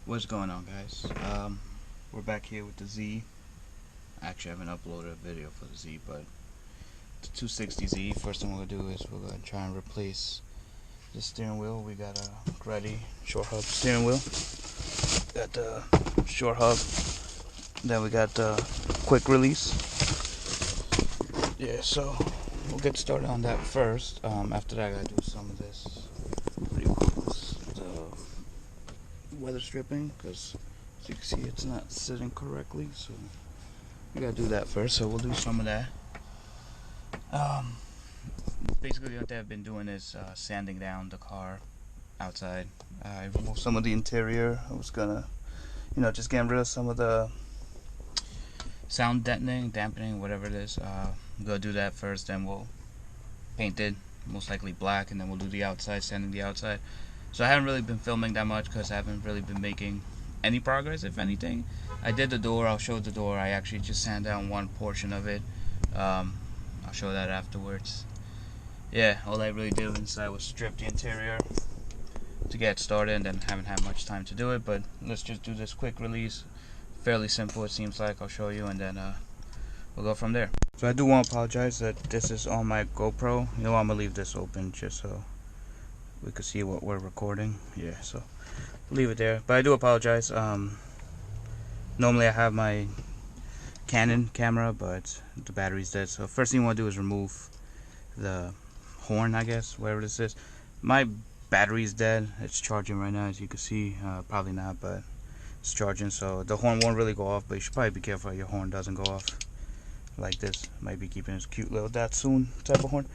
What's going on, guys? We're back here with the Z. Actually, I haven't uploaded a video for the Z, but the 260Z. First thing we're gonna do is we're gonna try and replace the steering wheel. We got a Greddy short hub steering wheel. Got the short hub. Then we got the quick release. Yeah, so we'll get started on that first. After that, I gotta do some of this. What do you call this? The weather stripping, because as you can see, it's not sitting correctly. So we gotta do that first. So we'll do some of that. Basically, what I've been doing is sanding down the car outside. I removed some of the interior. I was gonna, just getting rid of some of the sound dampening, whatever it is. I'm gonna do that first, then we'll paint it, most likely black, and then we'll do the outside, sanding the outside. So I haven't really been filming that much because I haven't really been making any progress, if anything. I did the door, I'll show the door. I actually just sand down one portion of it. I'll show that afterwards. Yeah, all I really did inside was strip the interior to get started, and then haven't had much time to do it, but let's just do this quick release. Fairly simple, it seems like. I'll show you, and then we'll go from there. So I do want to apologize that this is on my GoPro. I'm gonna leave this open just so we could see what we're recording. Yeah, so leave it there, but I do apologize. Normally I have my Canon camera, but the battery's dead. So first thing you want to do is remove the horn, I guess, whatever this is. My battery's dead. It's charging right now, as you can see. Probably not, but it's charging, so the horn won't really go off, but you should probably be careful your horn doesn't go off like this. Might be keeping this cute little Datsun type of horn.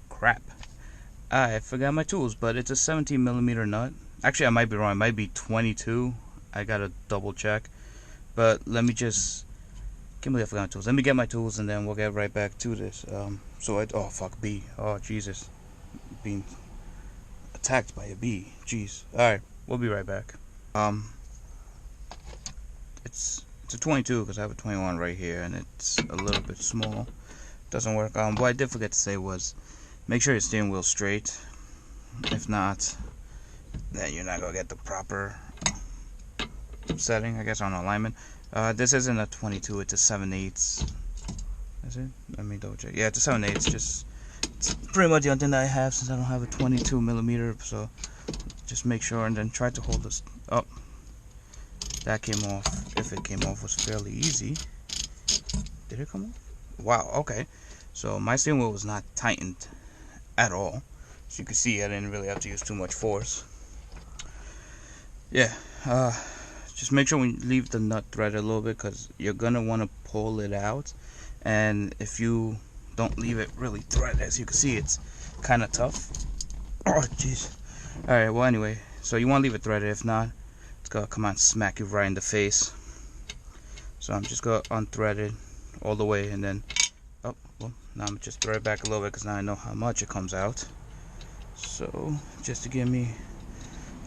Crap, I forgot my tools, but it's a 17mm nut. Actually, I might be wrong. It might be 22. I gotta double check, but let me just, can't believe I forgot my tools. Let me get my tools, and then we'll get right back to this. Oh fuck, bee. Oh Jesus, being attacked by a bee. Jeez. Alright, we'll be right back. It's a 22 because I have a 21 right here, and it's a little bit small. Doesn't work. What I did forget to say was make sure your steering wheel's straight. If not, then you're not gonna get the proper setting, I guess, on alignment. This isn't a 22, it's a 7/8. Is it? Let me double check. Yeah, it's a 7/8. It's pretty much the only thing that I have since I don't have a 22mm. So just make sure, and then try to hold this up. That came off. If it came off, was fairly easy. Did it come off? Wow, okay. So my steering wheel was not tightened at all. As you can see, I didn't really have to use too much force. Yeah, just make sure we leave the nut threaded a little bit, because you're gonna want to pull it out, and if you don't leave it really threaded, as you can see, it's kind of tough. Oh jeez. Alright, well anyway, so you want to leave it threaded. If not, it's gonna come out and smack you right in the face. So I'm just gonna unthread it all the way, and then now I'm gonna just thread it back a little bit, because now I know how much it comes out. So just to give me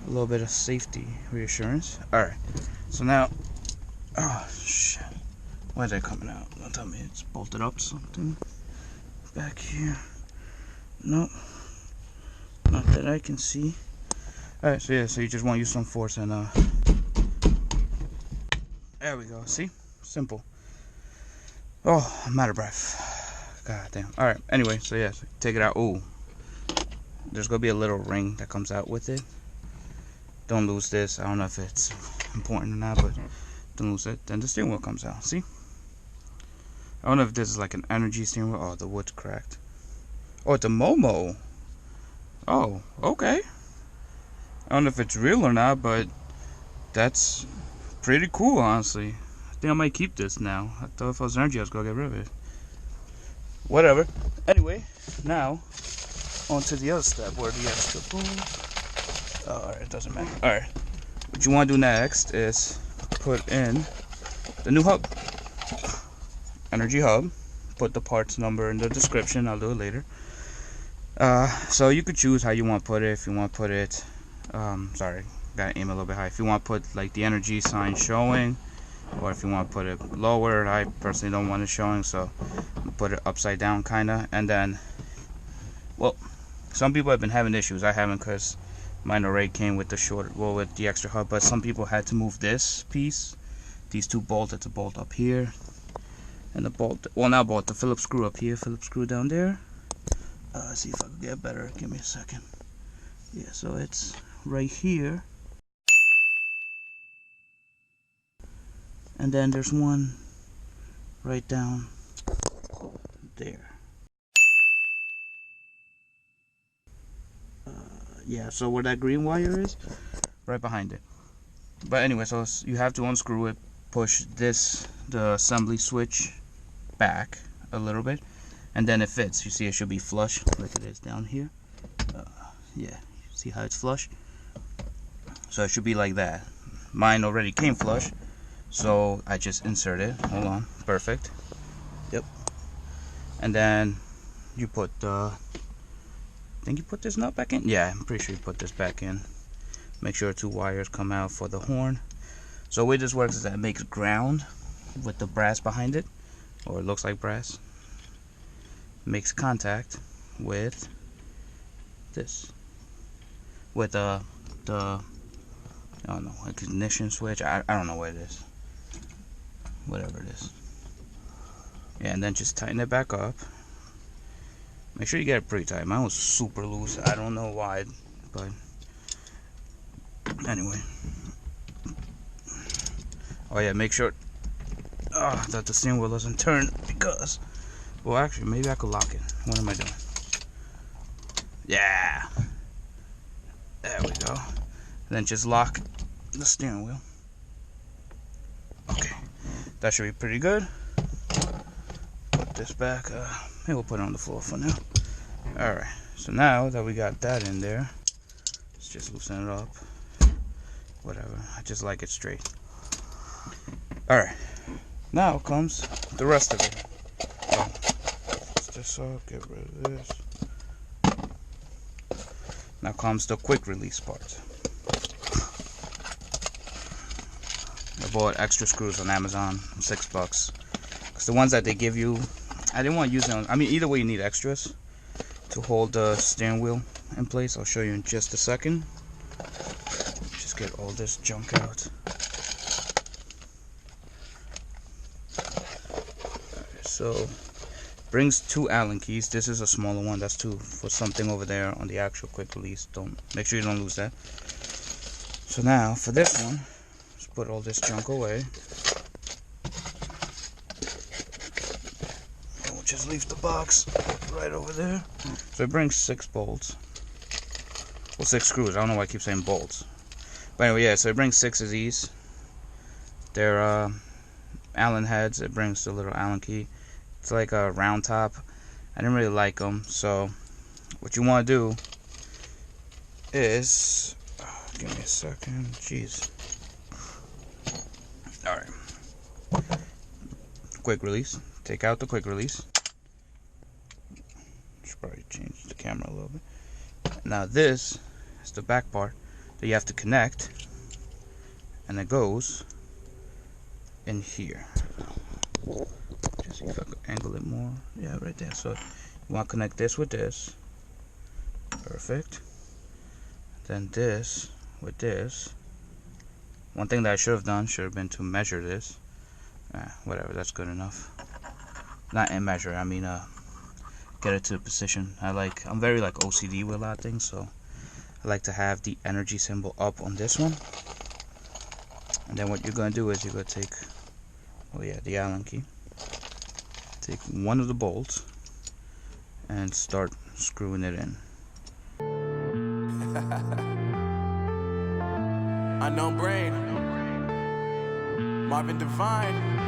a little bit of safety reassurance. Alright, so now, oh shit, why is that coming out? Don't tell me it's bolted up something back here. Nope, not that I can see. Alright, so yeah, so you just want to use some force, and there we go. See? Simple. Oh, I'm out of breath. God damn. Alright, anyway, so yeah, so take it out. Ooh, there's gonna be a little ring that comes out with it. Don't lose this. I don't know if it's important or not, but don't lose it. Then the steering wheel comes out. See? I don't know if this is like an energy steering wheel. Oh, the wood's cracked. Oh, it's a Momo. Oh, okay. I don't know if it's real or not, but that's pretty cool, honestly. I think I might keep this now. I thought if I was energy, I was gonna get rid of it. Whatever. Anyway, now on to the other step where the extra boom. Alright, it doesn't matter. Alright, what you want to do next is put in the new hub, energy hub. Put the parts number in the description. I'll do it later. So you could choose how you want to put it. If you want to put it, sorry, gotta aim a little bit high. If you want to put like the energy sign showing, or if you want to put it lower. I personally don't want it showing, so I'll put it upside down kinda. And then, well, some people have been having issues. I haven't, because Mine already came with the short, well, with the extra hub, but some people had to move this piece, these two bolts. It's a bolt up here, and the bolt, well, not bolt, the Phillips screw up here, Phillips screw down there. Let's see if I can get better. Give me a second. Yeah, so it's right here, and then there's one right down there. Yeah, so where that green wire is, right behind it. But anyway, so you have to unscrew it, push this, the assembly switch back a little bit, and then it fits. You see it should be flush like it is down here. Yeah, see how it's flush? So it should be like that. Mine already came flush, so I just insert it. Hold on, perfect. Yep. And then you put I think you put this nut back in? Yeah, I'm pretty sure you put this back in. Make sure 2 wires come out for the horn. So the way this works is that it makes ground with the brass behind it, or it looks like brass. Makes contact with this, with the I don't know, ignition switch. I don't know what it is, whatever it is. Yeah, and then just tighten it back up. Make sure you get it pretty tight. Mine was super loose. I don't know why, but anyway. Oh yeah, make sure that the steering wheel doesn't turn, because, well, actually, maybe I could lock it. What am I doing? Yeah, there we go. And then just lock the steering wheel. Okay, that should be pretty good. Put this back. Maybe we'll put it on the floor for now. Alright, so now that we got that in there, let's just loosen it up. Whatever, I just like it straight. Alright, now comes the rest of it. So, fix this up, get rid of this. Now comes the quick release part. I bought extra screws on Amazon, $6. Because the ones that they give you, I didn't want to use them. I mean, either way, you need extras to hold the steering wheel in place. I'll show you in just a second. Just get all this junk out. Alright, so brings 2 Allen keys. This is a smaller one. That's 2 for something over there on the actual quick release. Don't make sure you don't lose that. So now for this one, let's put all this junk away. Just leave the box right over there. So it brings 6 bolts. Well, 6 screws. I don't know why I keep saying bolts. But anyway, yeah, so it brings 6 of these. They're Allen heads. It brings the little Allen key. It's like a round top. I didn't really like them. So what you want to do is, give me a second. Jeez. Alright. Quick release. Take out the quick release. Should probably change the camera a little bit. Now this is the back part that you have to connect, and it goes in here. Just see if I could angle it more. Yeah, right there. So you want to connect this with this. Perfect. Then this with this. One thing that I should have done should have been to measure this. Whatever, that's good enough. Not in measure, I mean get it to a position. I'm very like OCD with a lot of things, so I like to have the energy symbol up on this one. And then what you're gonna do is you're gonna take, oh yeah, the Allen key. Take one of the bolts and start screwing it in. Unknown Brain, Marvin Divine.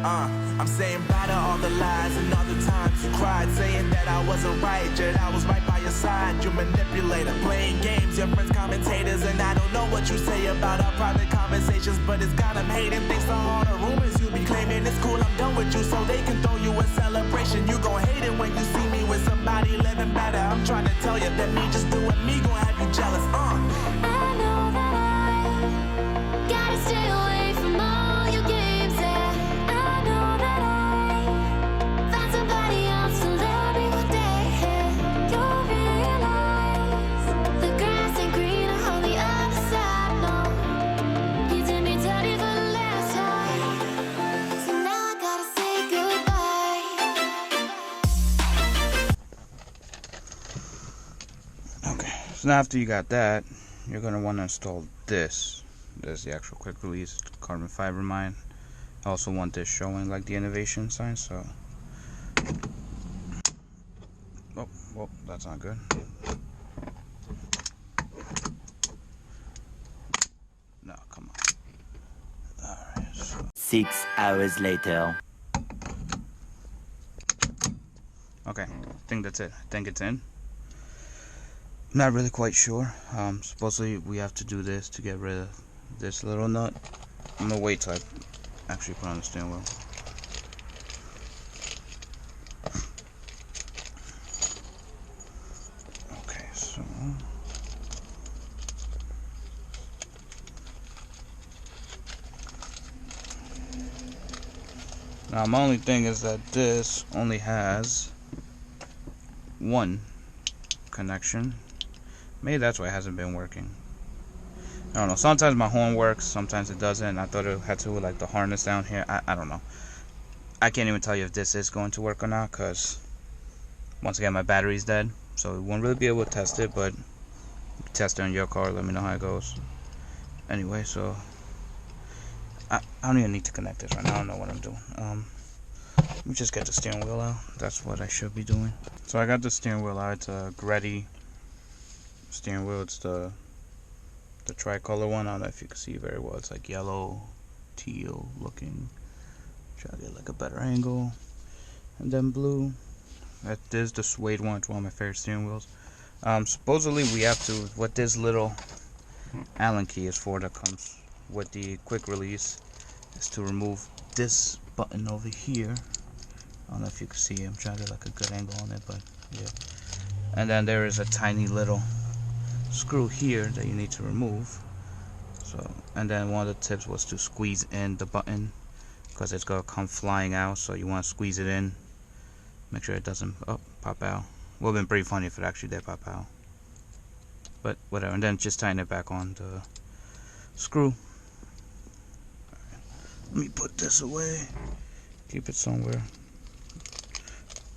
I'm saying bye to all the lies and all the times you cried, saying that I wasn't right, yet I was right by your side. You manipulator, playing games, your friends commentators, and I don't know what you say about our private conversations, but it's got them hating. Thanks to all the rumors you be claiming. It's cool, I'm done with you, so they can throw you a celebration. You gon' hate it when you see me with somebody living better. I'm trying to tell you that me just doing me gon' have you jealous. I know that I gotta stay away from all your games, yeah. I know that I found somebody else to love me one day, yeah. You'll realize So now after you got that, you're gonna want to install this. There's the actual quick release carbon fiber mine. I also want this showing like the innovation sign. So, oh, well, that's not good. No, come on. All right. So. 6 hours later. Okay, I think that's it. I think it's in. I'm not really quite sure. Supposedly we have to do this to get rid of this little nut. I'm gonna wait till I actually put on the steering wheel. Okay, so now my only thing is that this only has one connection. Maybe that's why it hasn't been working. I don't know. Sometimes my horn works, sometimes it doesn't. I thought it had to do with like the harness down here. I don't know. I can't even tell you if this is going to work or not, because once again my battery's dead, so we won't really be able to test it, but test it on your car, let me know how it goes. Anyway, so I don't even need to connect this right now. I don't know what I'm doing. Let me just get the steering wheel out. That's what I should be doing. So I got the steering wheel out. It's a Greddy steering wheel. It's the tricolor one. I don't know if you can see very well. It's like yellow, teal looking. Try to get like a better angle. And then blue. That is the suede one. It's one of my favorite steering wheels. Supposedly we have to, what this little Allen key is for that comes with the quick release, is to remove this button over here. I don't know if you can see. I'm trying to get like a good angle on it, but yeah. And then there is a tiny little screw here that you need to remove. So, and then one of the tips was to squeeze in the button, because it's gonna come flying out. So you want to squeeze it in, make sure it doesn't pop out. Would have been pretty funny if it actually did pop out, but whatever. And then just tighten it back on the screw. Right. Let me put this away, keep it somewhere.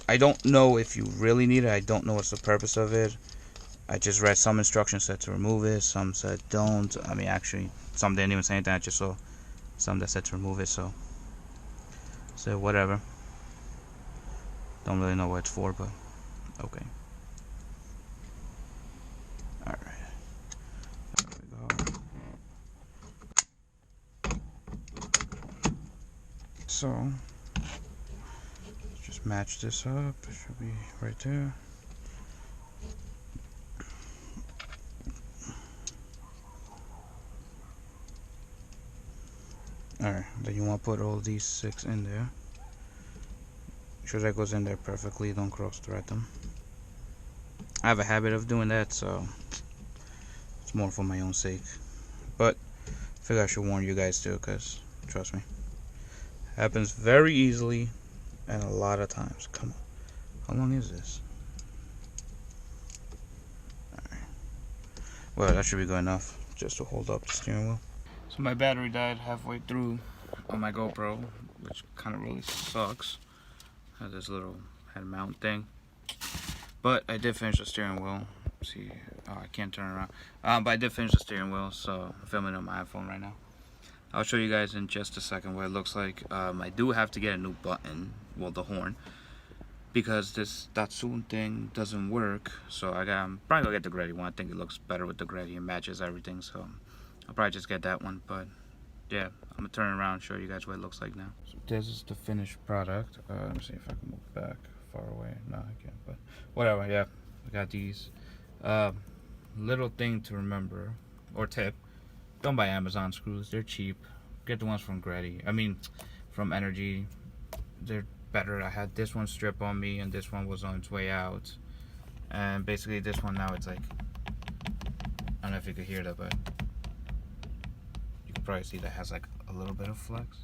I don't know if you really need it. I don't know what's the purpose of it. I just read some instructions said to remove it, some said don't. I mean, actually, some didn't even say anything. I just saw some that said to remove it, so whatever. Don't really know what it's for, but okay. Alright. There we go. So, let's just match this up. It should be right there. Alright, then you want to put all these 6 in there. Make sure that goes in there perfectly, don't cross thread them. I have a habit of doing that, so it's more for my own sake. But I figure I should warn you guys too, because trust me, it happens very easily and a lot of times. Come on, how long is this? Alright. Well, that should be good enough just to hold up the steering wheel. So my battery died halfway through on my GoPro, which kind of really sucks. Had this little head mount thing, but I did finish the steering wheel. See, oh, I can't turn around. But I did finish the steering wheel, so I'm filming on my iPhone right now. I'll show you guys in just a second what it looks like. I do have to get a new button, well, the horn, because this Datsun thing doesn't work. So I'm probably gonna get the Greddy one. I think it looks better with the Greddy and matches everything. So I'll probably just get that one. But yeah, I'm gonna turn around and show you guys what it looks like now. So this is the finished product. Let me see if I can move back far away. No, I can't. But whatever. Yeah, I got these. Little thing to remember, or tip: don't buy Amazon screws. They're cheap. Get the ones from Greddy. I mean, from Energy. They're better. I had this one strip on me, and this one was on its way out. And basically, this one now it's like, I don't know if you could hear that, but you can probably see that has like a little bit of flex.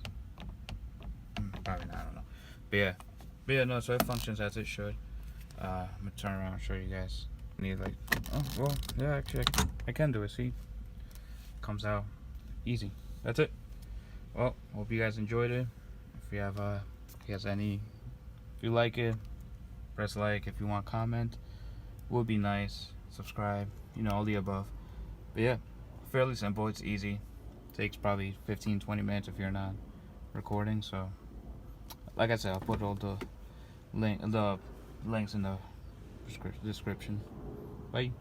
Probably not. I don't know. But yeah, no. So it functions as it should. I'm gonna turn around and show you guys. Need like, oh well, yeah. Actually, I can do it. See, comes out easy. That's it. Well, hope you guys enjoyed it. If you have if you like it, press like. If you want to comment, would be nice. Subscribe. you know, all the above. But yeah, fairly simple. It's easy. Takes probably 15-20 minutes if you're not recording. So like I said, I'll put all the links in the description. Bye.